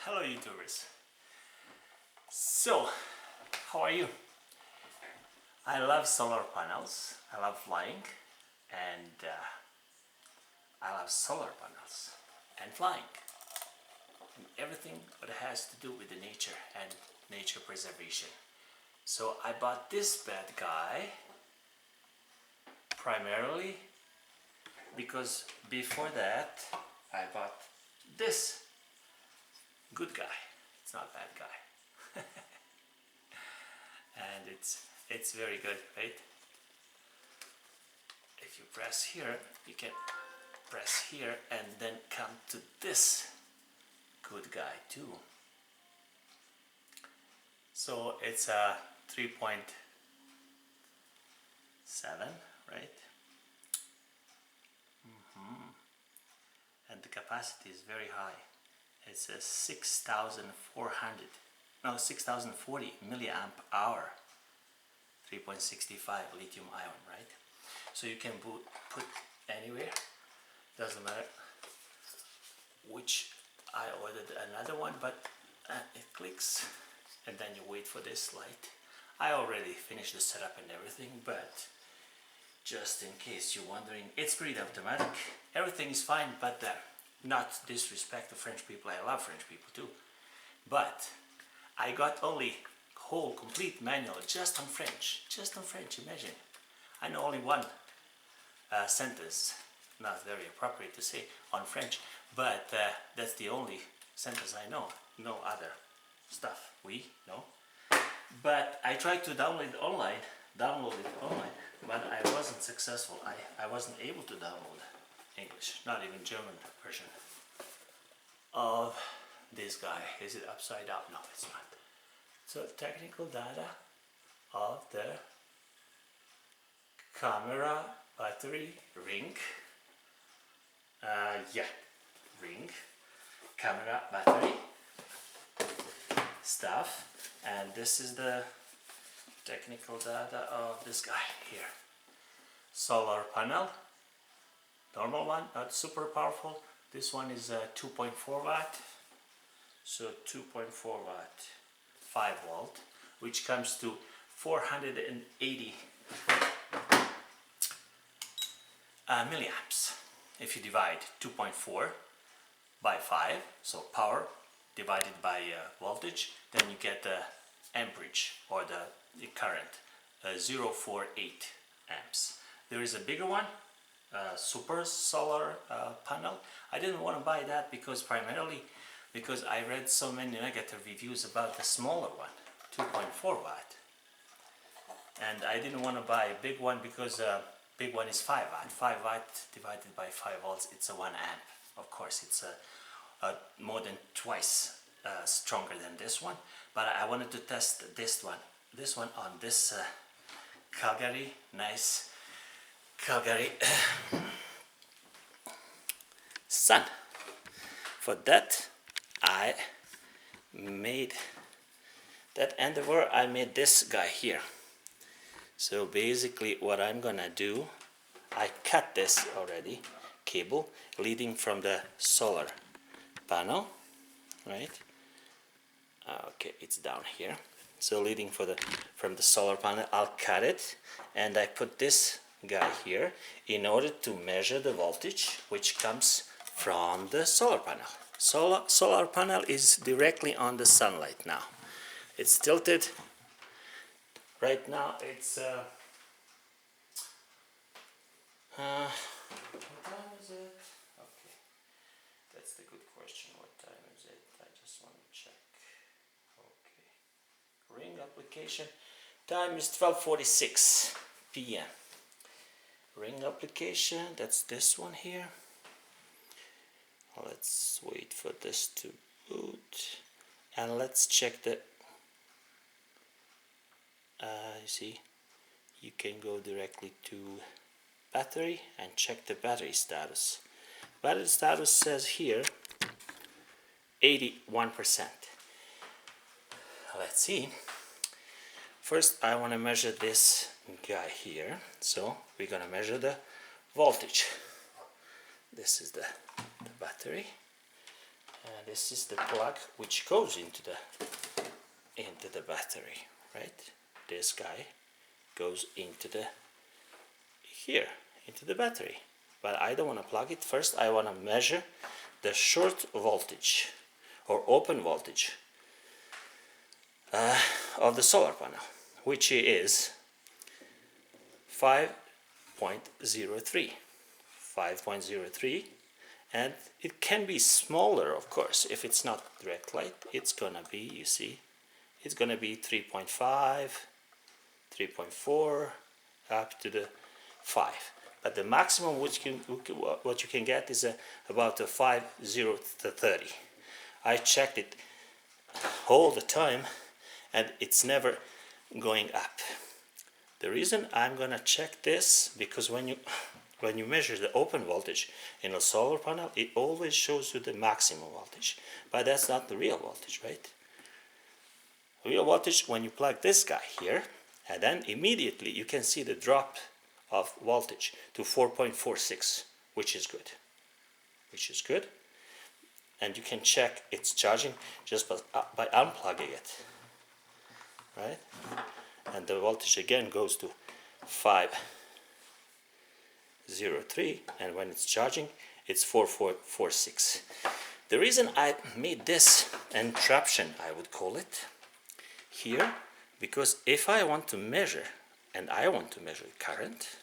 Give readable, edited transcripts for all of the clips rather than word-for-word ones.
Hello YouTubers. So, how are you? I love solar panels, I love flying, and I love solar panels and flying and everything that has to do with the nature and nature preservation. So I bought this bad guy primarily because before that I bought this good guy. It's not bad guy. And it's very good, right? If you press here, you can press here and then come to this good guy too. So it's a 3.7, right? And the capacity is very high. It's a 6,040 milliamp hour, 3.65 lithium ion, right? So you can put anywhere, doesn't matter which. I ordered another one, but it clicks and then you wait for this light. I already finished the setup and everything, but just in case you're wondering, it's pretty automatic. Everything is fine, but not disrespect to French people. I love French people too, but I got only whole complete manual just on French. Imagine, I know only one sentence, not very appropriate to say on French, but that's the only sentence I know. No other stuff. No. But I tried to download it online, but I wasn't successful. I wasn't able to download English, not even German version of this guy. Is it upside down? No, it's not. So technical data of the camera battery ring. Ring, camera battery stuff, and this is the technical data of this guy here. Solar panel, normal one, not super powerful. This one is 2.4 watt, so 2.4 watt, 5 volt, which comes to 480 milliamps. If you divide 2.4 by 5, so power divided by voltage, then you get the amperage or the current, 0.48 amps. There is a bigger one, super solar panel. I didn't want to buy that primarily because I read so many negative reviews about the smaller one, 2.4 watt, and I didn't want to buy a big one because big one is 5 watt. 5 watt divided by 5 volts, it's a 1 amp. Of course, it's more than twice stronger than this one. But I wanted to test this one on this Calgary, nice Calgary sun. For that, I made that endeavor. I made this guy here. So basically what I'm gonna do, I cut this already, cable leading from the solar panel, right? Okay, it's down here. So leading from the solar panel, I'll cut it, and I put this guy here in order to measure the voltage which comes from the solar panel. Solar panel is directly on the sunlight now. It's tilted. Right now it's what time is it? Okay, that's the good question. What time is it? I just want to check. Okay, ring application time is 12:46 p.m. Ring application, that's this one here. Let's wait for this to boot, and let's check the you see, you can go directly to battery and check the battery status. Battery status says here 81%. Let's see. First I want to measure this guy here, so we're gonna measure the voltage. This is the battery, and this is the plug which goes into the battery, right? This guy goes into the battery. But I don't want to plug it. First I want to measure the short voltage or open voltage of the solar panel, which is 5.03, and it can be smaller, of course. If it's not direct light, it's gonna be, you see, it's gonna be 3.5, 3.4 up to the 5. But the maximum what you can get is about a 5.030. I checked it all the time and it's never going up. The reason I'm gonna check this, because when you measure the open voltage in a solar panel, it always shows you the maximum voltage, but that's not the real voltage, right? Real voltage, when you plug this guy here, and then immediately you can see the drop of voltage to 4.46, which is good, and you can check its charging just by unplugging it, right? And the voltage again goes to 5.03, and when it's charging it's 4.46. The reason I made this entraption, I would call it, here, because if I want to measure, and I want to measure current,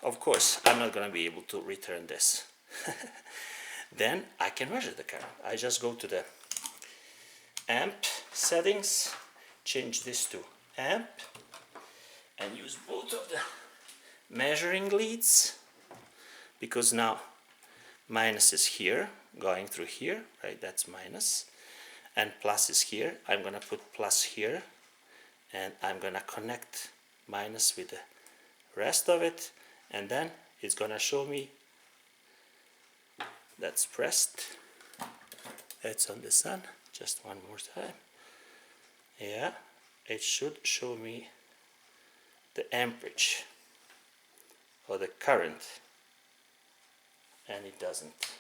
of course I'm not going to be able to return this. Then I can measure the current. I just go to the amp settings, change this to amp, and use both of the measuring leads, because now minus is here, going through here, right? That's minus, and plus is here. I'm gonna put plus here, and I'm gonna connect minus with the rest of it, and then it's gonna show me that's pressed, that's on the sun. Just one more time. Yeah, it should show me the amperage or the current, and it doesn't.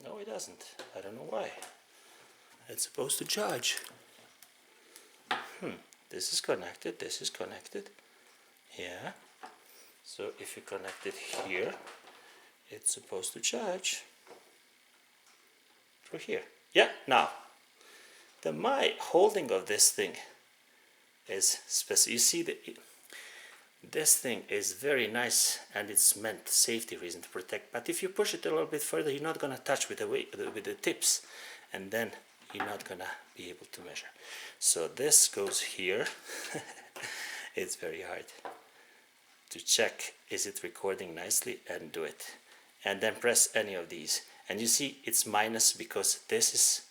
No, it doesn't. I don't know why. It's supposed to charge. This is connected, this is connected. Yeah. So if you connect it here, it's supposed to charge through here. Yeah, now my holding of this thing is special. You see, this thing is very nice, and it's meant safety reason to protect. But if you push it a little bit further, you're not gonna touch with the tips, and then you're not gonna be able to measure. So this goes here. It's very hard to check, is it recording nicely, and do it, and then press any of these, and you see it's minus because this is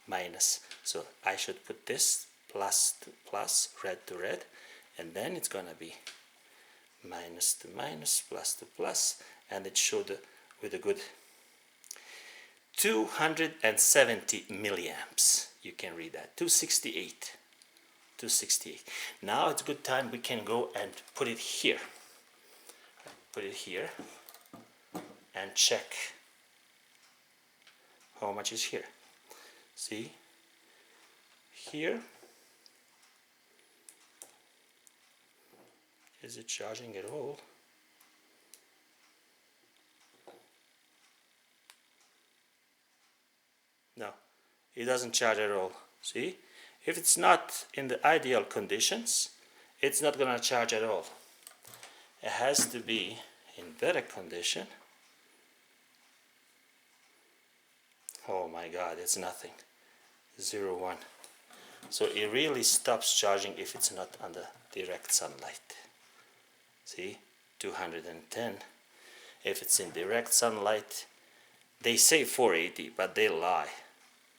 minus. So I should put this plus to plus, red to red, and then it's gonna be minus to minus, plus to plus, and it showed with a good 270 milliamps. You can read that. 268. Now it's a good time we can go and put it here. Put it here and check how much is here. See here, is it charging at all? No, it doesn't charge at all. See, if it's not in the ideal conditions, it's not gonna charge at all. It has to be in better condition. Oh my god, it's nothing. 0.1. So it really stops charging if it's not under direct sunlight. See, 210. If it's in direct sunlight, they say 480, but they lie.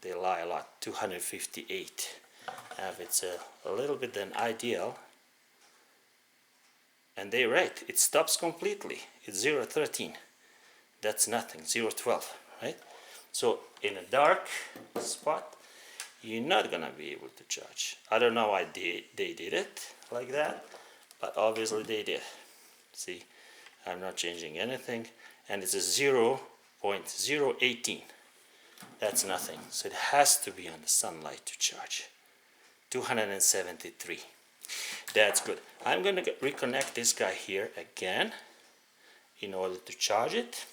They lie a lot. 258. If it's a little bit then ideal, and they're right, it stops completely. It's 0.13. That's nothing. 0.12, right? So in a dark spot, you're not gonna be able to charge. I don't know why they did it like that, but obviously they did. See, I'm not changing anything, and it's a 0.018. That's nothing, so it has to be on the sunlight to charge. 273. That's good. I'm gonna reconnect this guy here again in order to charge it,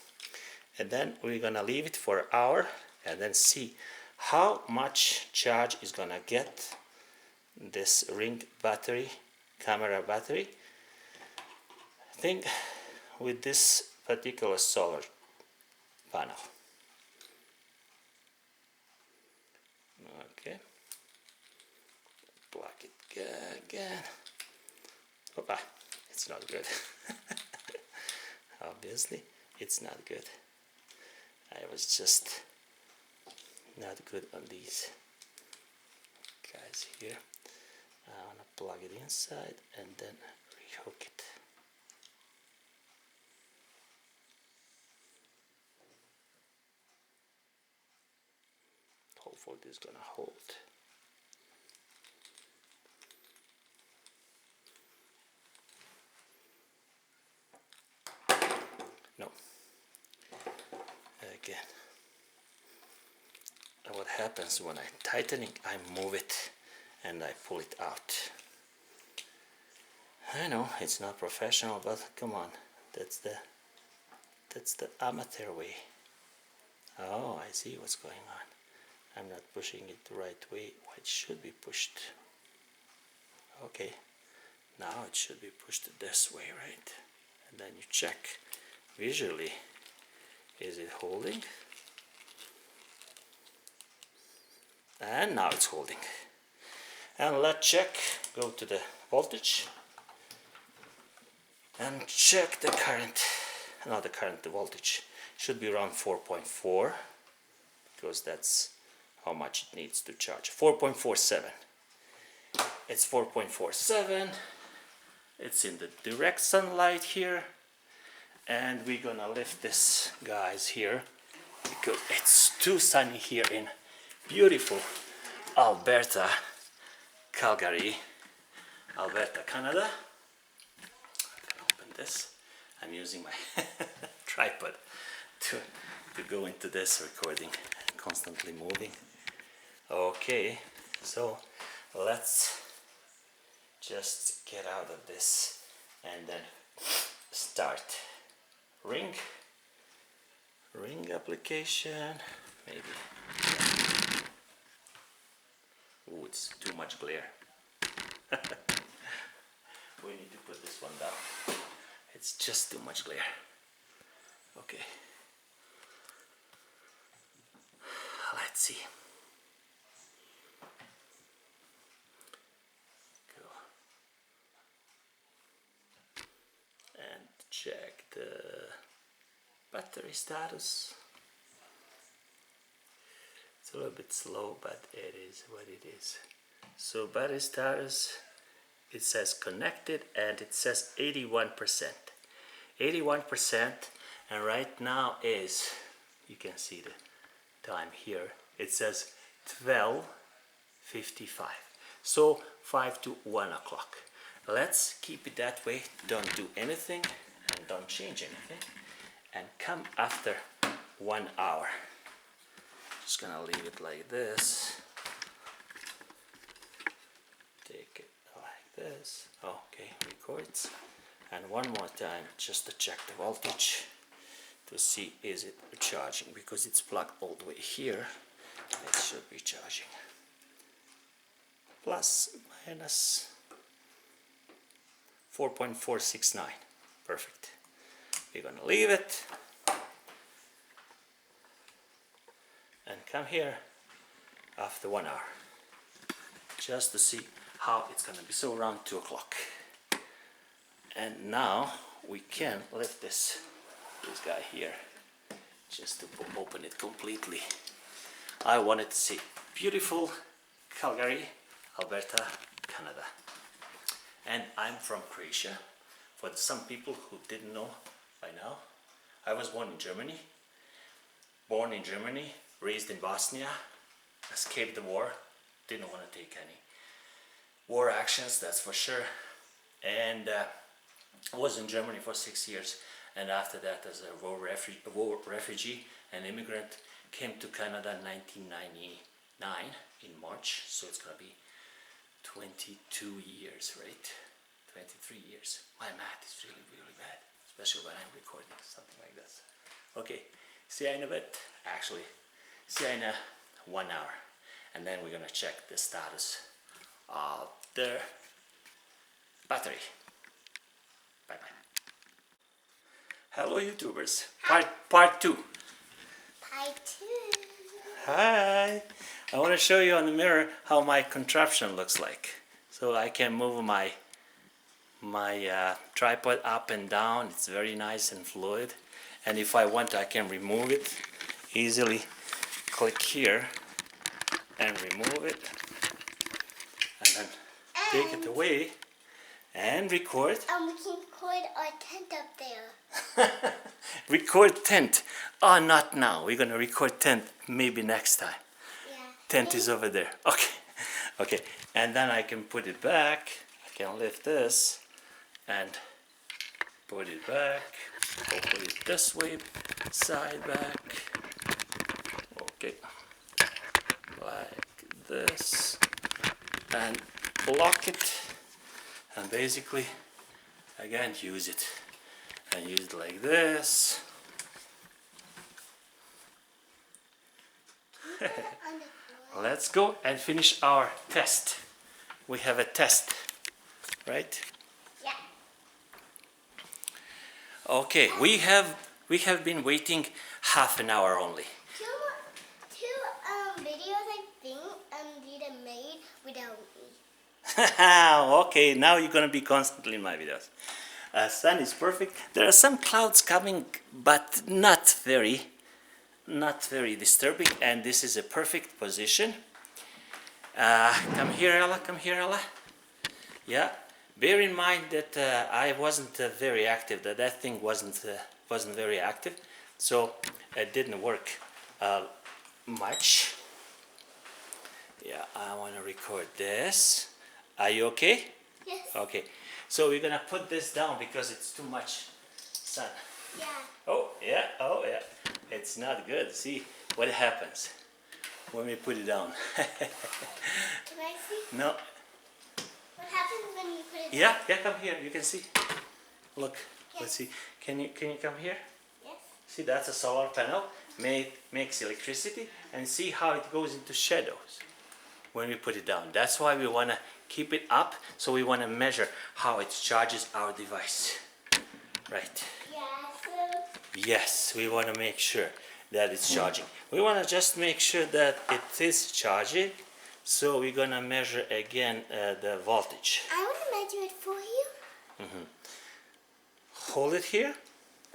and then we're gonna leave it for an hour and then see how much charge is gonna get this ring battery, camera battery. I think with this particular solar panel. Okay, plug it again. Opa, it's not good. Obviously, it's not good. I was just not good on these guys here. I want to plug it inside and then rehook it. Hopefully this is gonna hold. No. Again. What happens when I tighten it, I move it and I pull it out. I know it's not professional, but come on, that's the amateur way. Oh, I see what's going on. I'm not pushing it the right way. It should be pushed. Okay, now it should be pushed this way, right? And then you check visually, is it holding? And now it's holding. And let's check, go to the voltage and check the current. Not the current, the voltage should be around 4.4 because that's how much it needs to charge. 4.47. It's 4.47. It's in the direct sunlight here, and we're gonna lift this guys here because it's too sunny here in beautiful Alberta, Calgary, Alberta, Canada. I can open this. I'm using my tripod to go into this recording, constantly moving. Okay, so let's just get out of this and then start ring application, maybe. Oh, it's too much glare. We need to put this one down. It's just too much glare. Okay. Let's see. Go. And check the battery status. It's a little bit slow, but it is what it is. So battery status, it says connected and it says 81%. 81%, and right now is, you can see the time here, it says 12:55. So 5 to 1 o'clock. Let's keep it that way, don't do anything and don't change anything, and come after 1 hour. Just gonna leave it like this. Take it like this. Okay, records. And one more time, just to check the voltage to see is it charging, because it's plugged all the way here. It should be charging. Plus, minus 4.469. Perfect. We're gonna leave it and come here after 1 hour just to see how it's gonna be. So around 2 o'clock. And now we can lift this guy here just to open it completely. I wanted to see beautiful Calgary, Alberta, Canada. And I'm from Croatia. For some people who didn't know by now, I was born in Germany. Raised in Bosnia, escaped the war, didn't want to take any war actions, that's for sure. And I was in Germany for 6 years. and after that as a war refugee, an immigrant, came to Canada in 1999 in March, so it's gonna be 22 years, right? 23 years. My math is really, really bad, especially when I'm recording something like this. Okay, see you in a bit. Actually, see you in 1 hour, and then we're gonna check the status of the battery. Bye bye. Hello YouTubers. Part 2. Part 2. Hi. I want to show you on the mirror how my contraption looks like. So I can move my tripod up and down. It's very nice and fluid. And if I want, I can remove it easily. Click here and remove it, and then take it away and record. And we can record our tent up there. Record tent. Oh, not now. We're gonna record tent maybe next time. Yeah. Tent is over there. Okay. Okay. And then I can put it back. I can lift this and put it back. Or put it this way, side back. Okay. Like this. And lock it. And basically, again, use it. And use it like this. Let's go and finish our test. We have a test, right? Yeah. Okay, we have been waiting half an hour only. Two videos I think Dita made without me. Okay, now you're gonna be constantly in my videos. Sun is perfect. There are some clouds coming, but not very disturbing, and this is a perfect position. Come here, Ella. Come here, Ella. Yeah. Bear in mind that I wasn't very active. That thing wasn't very active, so it didn't work much. Yeah, I want to record this. Are you okay? Yes. Okay. So we're gonna put this down because it's too much sun. Yeah. Oh yeah, oh yeah. It's not good. See what happens when we put it down. Can I see? No. What happens when you put it Yeah, yeah. Come here. You can see. Look. Yes. Let's see. Can you come here? Yes. See, that's a solar panel. Makes electricity, and see how it goes into shadows when we put it down. That's why we wanna keep it up. So we wanna measure how it charges our device. Right. Yeah, so Yes, we want to make sure that it's charging. We want to just make sure that it is charging. So we're going to measure again the voltage. I want to measure it for you. Hold it here.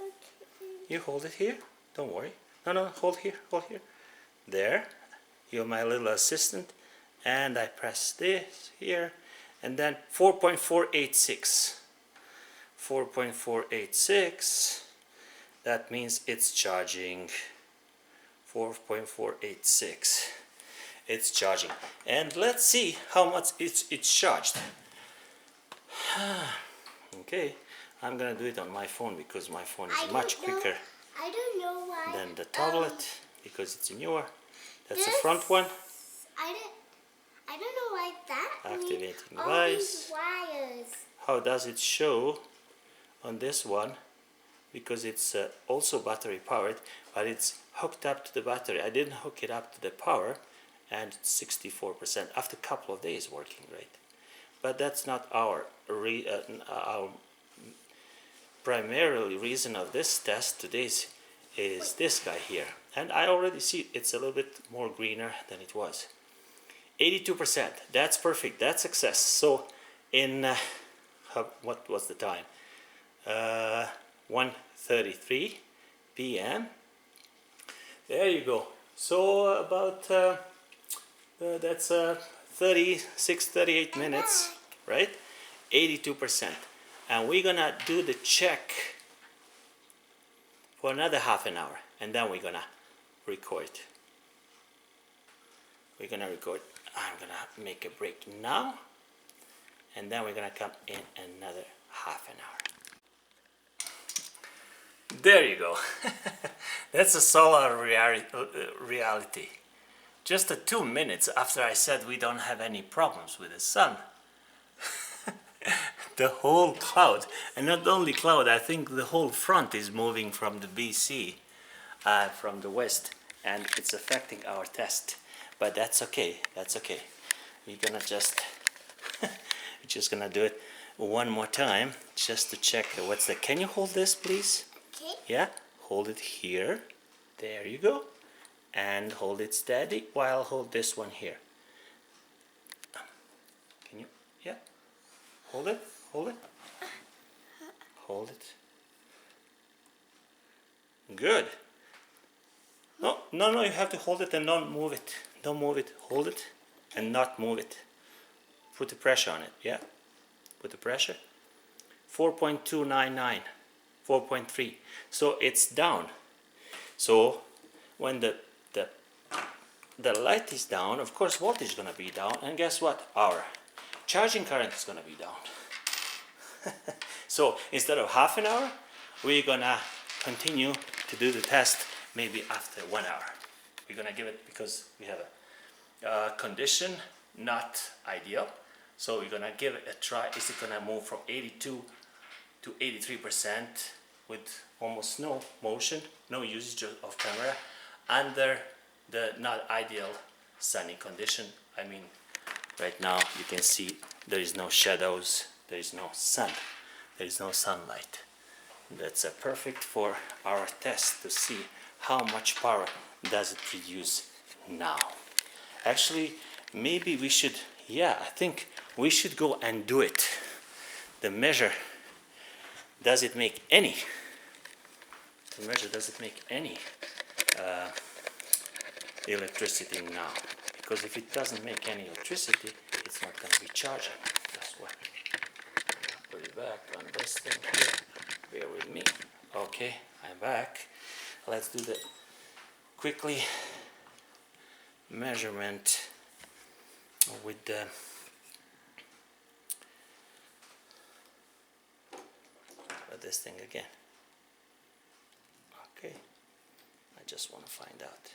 Okay. You hold it here. Don't worry. No, hold here, hold here. There. You're my little assistant. And I press this here. And then 4.486. 4.486. That means it's charging. 4.486. It's charging. And let's see how much it's charged. Okay, I'm gonna do it on my phone because my phone is much quicker I don't know why. than the tablet because it's newer. That's the This- front one. I don't know why that Activating needs all device. these wires. How does it show on this one? Because it's also battery powered, but it's hooked up to the battery. I didn't hook it up to the power, and it's 64% after a couple of days working, right? But that's not our primarily reason of this test today is this guy here. And I already see it's a little bit more greener than it was. 82%, that's perfect, that's success. So in, what was the time? 1:33 p.m. There you go. So about, that's 36, 38 minutes, right? 82%. And we're gonna do the check for another half an hour, and then we're gonna record. We're gonna record. I'm gonna make a break now, and then we're gonna come in another half an hour. There you go. That's a solar reality. Just 2 minutes after I said we don't have any problems with the sun, the whole cloud, and not only cloud, I think the whole front is moving from the BC, from the west, and it's affecting our test. But that's okay, that's okay. We're gonna just, we're just gonna do it one more time, just to check what's the, can you hold this please? Okay. Yeah, hold it here. There you go. And hold it steady while hold this one here. Can you? Yeah. Hold it. Hold it. Hold it. Good. No, no, no, you have to hold it and don't move it. Don't move it. Hold it and not move it. Put the pressure on it. Yeah. Put the pressure. 4.299. 4.3. So it's down. So when the light is down, of course voltage is going to be down, and guess what? Our charging current is going to be down. So instead of half an hour, we're going to continue to do the test maybe after 1 hour. We're going to give it, because we have a condition not ideal, so we're going to give it a try. Is it going to move from 82 to 83% with almost no motion, no usage of camera, under the not ideal sunny condition? I mean, right now you can see there is no shadows, there is no sun, there is no sunlight. That's perfect for our test to see how much power does it produce now. Actually, maybe we should, yeah, I think we should go and do it. The measure, does it make any? The measure, does it make any electricity now? Because if it doesn't make any electricity, it's not going to be charging. That's why. Put it back on this thing here. Bear with me. Okay, I'm back. Let's do the quickly measurement with the this thing again. Okay, I just want to find out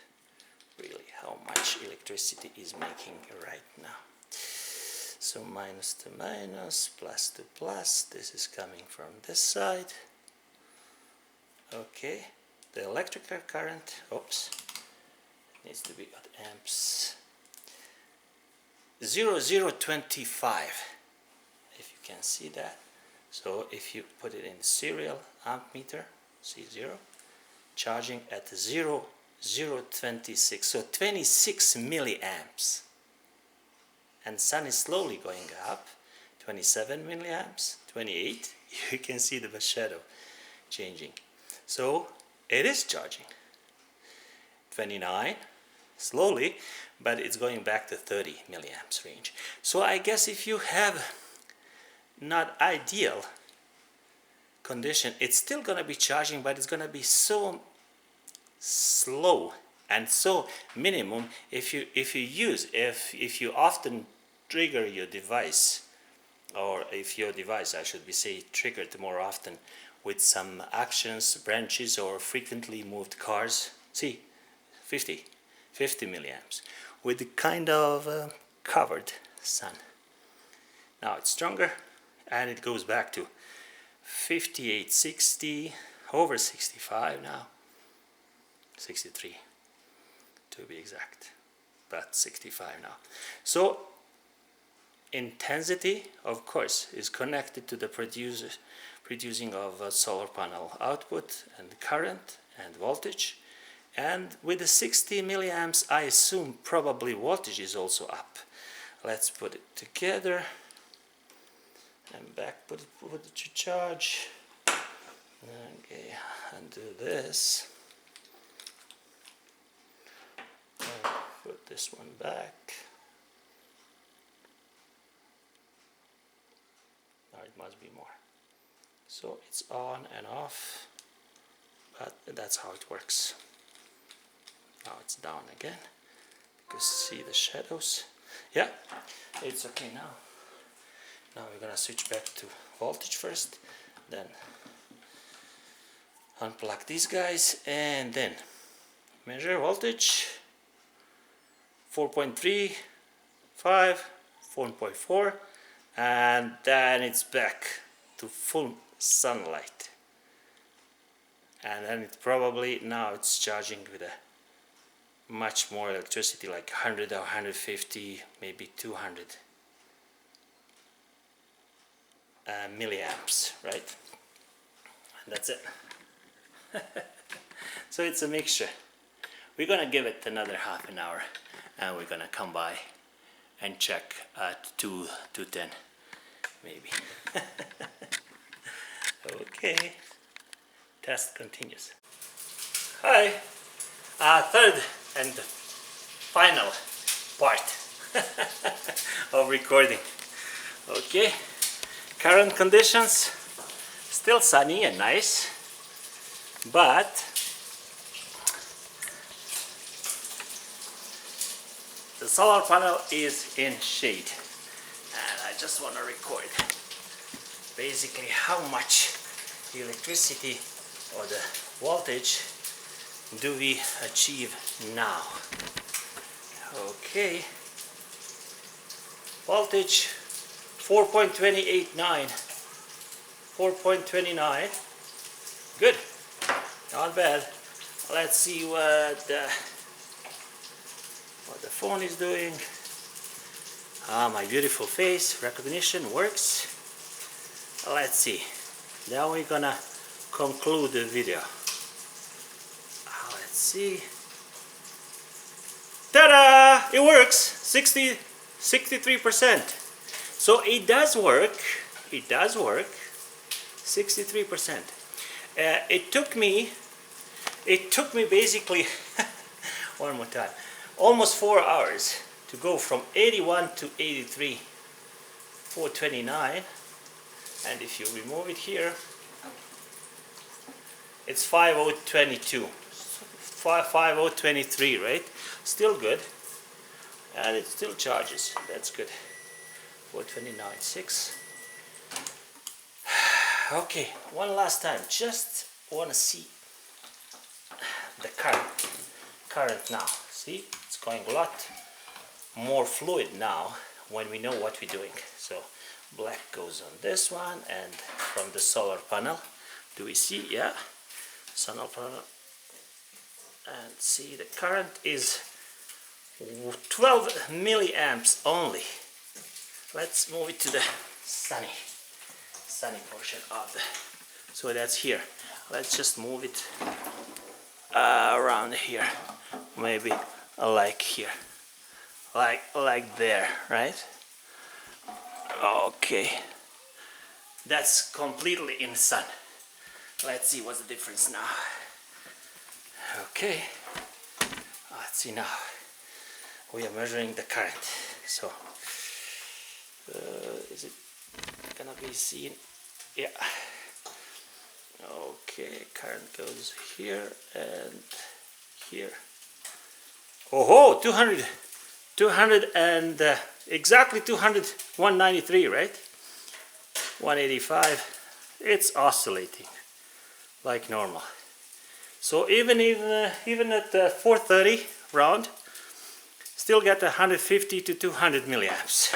really how much electricity is making right now. So minus to minus, plus to plus, this is coming from this side. Okay, the electrical current, oops, needs to be at amps. 0025, if you can see that. So if you put it in serial ammeter, see 0, charging at 0.26, so 26 milliamps. And sun is slowly going up, 27 milliamps, 28, you can see the shadow changing. So it is charging. 29, slowly, but it's going back to 30 milliamps range. So I guess if you have not ideal condition, it's still going to be charging, but it's going to be so slow and so minimum. If you often trigger your device, or if your device, I should be say, triggered more often with some actions, branches, or frequently moved cars, see, 50 milliamps with the kind of covered sun. Now it's stronger, and it goes back to 58, 60, over 65 now, 63 to be exact, but 65 now. So intensity, of course, is connected to the producing of solar panel output and current and voltage. And with the 60 milliamps, I assume probably voltage is also up. Let's put it together. And back, put it to charge. Okay, and do this. And put this one back. Now it must be more. So it's on and off, but that's how it works. Now it's down again, because see the shadows. Yeah, it's okay now. Now we're gonna switch back to voltage first, then unplug these guys and then measure voltage 4.3, 5, 4.4, and then it's back to full sunlight. And then it probably now it's charging with a much more electricity, like 100 or 150, maybe 200 milliamps, right? And that's it. So it's a mixture. We're gonna give it another half an hour and we're gonna come by and check at 2:10 maybe. Okay, test continues. Hi, third and final part of recording. Okay, current conditions still sunny and nice, but the solar panel is in shade, and I just want to record basically how much electricity or the voltage do we achieve now. Okay, voltage 4.289, 4.29, good, not bad. Let's see what the phone is doing. My beautiful face recognition works. Let's see. Now we're gonna conclude the video. Let's see. Ta-da! It works. 63%. So it does work. It does work. 63%. It took me basically one more time, almost 4 hours to go from 81 to 83, 429, and if you remove it here, it's 5022, 5023, right? Still good, and it still charges. That's good. 429.6. Okay, one last time. Just want to see the current now. See, it's going a lot more fluid now when we know what we're doing. So black goes on this one, and from the solar panel, do we see? Yeah, solar panel, and see the current is 12 milliamps only. Let's move it to the sunny portion of the, so that's here. Let's just move it around here, maybe like here, like there, right? Okay, that's completely in the sun. Let's see what's the difference now. Okay, let's see now. We are measuring the current. So is it gonna be seen? Yeah. Okay, current goes here and here. Oh, 200 and exactly 200, 193, right? 185. It's oscillating like normal. So even at 430 round, still get 150 to 200 milliamps,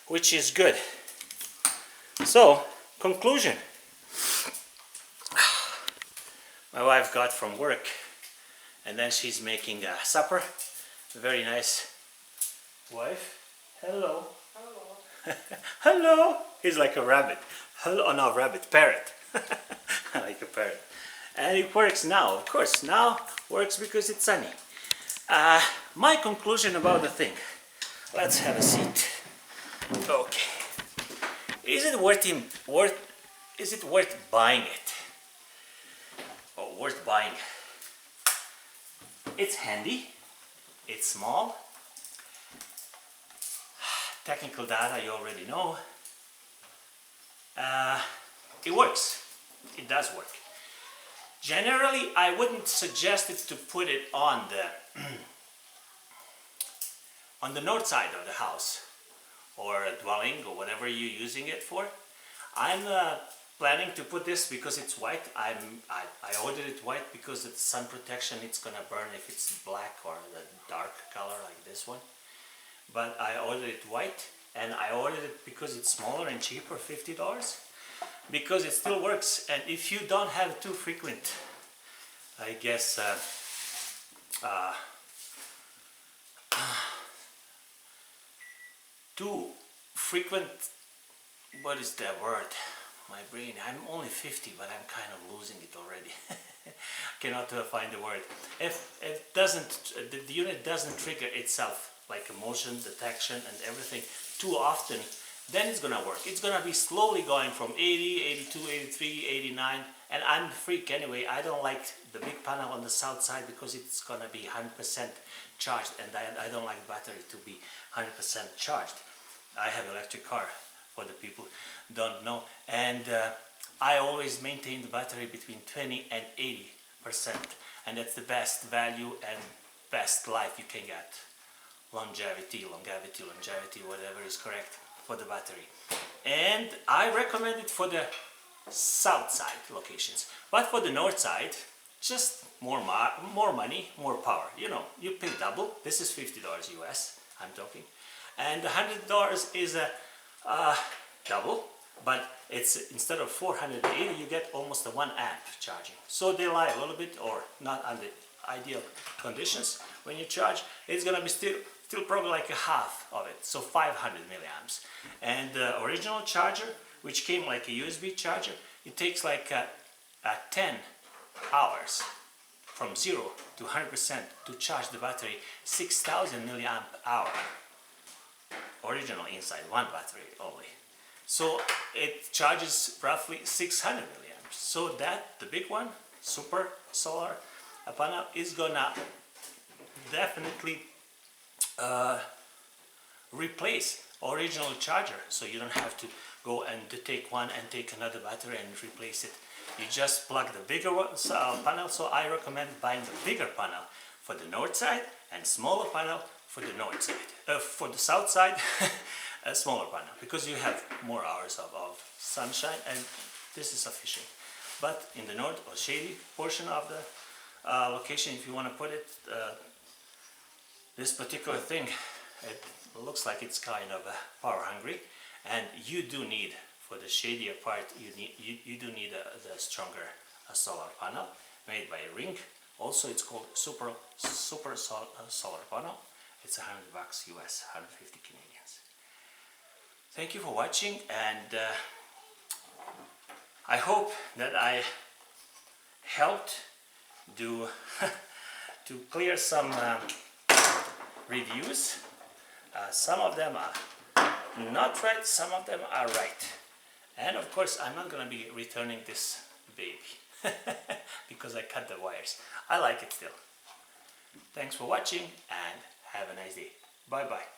which is good. So conclusion. My wife got from work, and then she's making supper. Very nice wife. Hello. Hello. Hello. He's like a rabbit. Hello. Oh no, rabbit. Parrot. Like a parrot. And it works now. Of course, now works because it's sunny. My conclusion about the thing. Let's have a seat. Okay. Is it worth buying it? Or worth buying? It's handy. It's small. Technical data you already know. It works. It does work. Generally, I wouldn't suggest it to put it on the north side of the house or a dwelling or whatever you're using it for. I'm planning to put this because it's white. I ordered it white because it's sun protection. It's gonna burn if it's black or the dark color like this one. But I ordered it white, and I ordered it because it's smaller and cheaper, $50, because it still works. And if you don't have too frequent, I guess too frequent, what is that word? My brain, I'm only 50, but I'm kind of losing it already. Cannot find the word. If it doesn't, the unit doesn't trigger itself, like motion detection and everything, too often, then it's gonna work. It's gonna be slowly going from 80, 82, 83, 89, and I'm a freak anyway. I don't like the big panel on the south side because it's gonna be 100% charged, and I don't like the battery to be 100% charged. I have an electric car, for the people don't know, and I always maintain the battery between 20 and 80%, and that's the best value and best life you can get. Longevity, whatever is correct for the battery. And I recommend it for the south side locations, but for the north side, just more money, more power. You know, you pay double. This is $50 US, I'm talking, and $100 is a double, but it's instead of 480, you get almost a 1 amp charging. So they lie a little bit, or not under ideal conditions when you charge. It's gonna be still probably like a half of it, so 500 milliamps. And the original charger, which came like a USB charger, it takes like 10 hours from 0 to 100% to charge the battery, 6,000 milliamp hour. Original inside, one battery only. So it charges roughly 600 milliamps. So that, the big one, super solar panel, is gonna definitely replace original charger, so you don't have to go and take one and take another battery and replace it. You just plug the bigger one, panel, so I recommend buying the bigger panel for the north side and smaller panel for the north side. For the south side, a smaller panel, because you have more hours of sunshine, and this is sufficient. But in the north or shady portion of the location, if you want to put it, this particular thing, it looks like it's kind of power hungry, and you do need, for the shadier part, you do need the stronger solar panel made by Ring. Also, it's called super solar panel. It's $100 US, 150 Canadians. Thank you for watching, and I hope that I helped to clear some reviews. Some of them are not right, some of them are right. And of course, I'm not going to be returning this baby because I cut the wires. I like it still. Thanks for watching, and have a nice day. Bye bye.